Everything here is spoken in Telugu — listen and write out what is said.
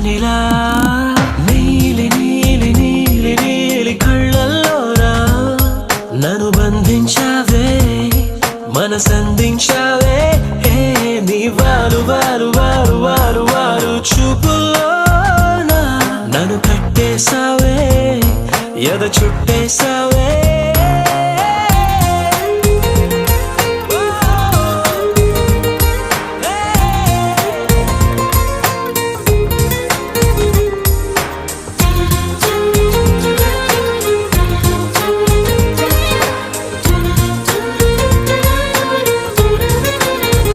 వెన్నెలా నీలి నీలి నీలి నీలి కళ్ళల్లోనా నన్ను బంధించావే మనసందించావే నీ వారు వారు వారు వారు వారు చూపుల్లోనా నన్ను కట్టేసావే ఎద చుట్టేసావే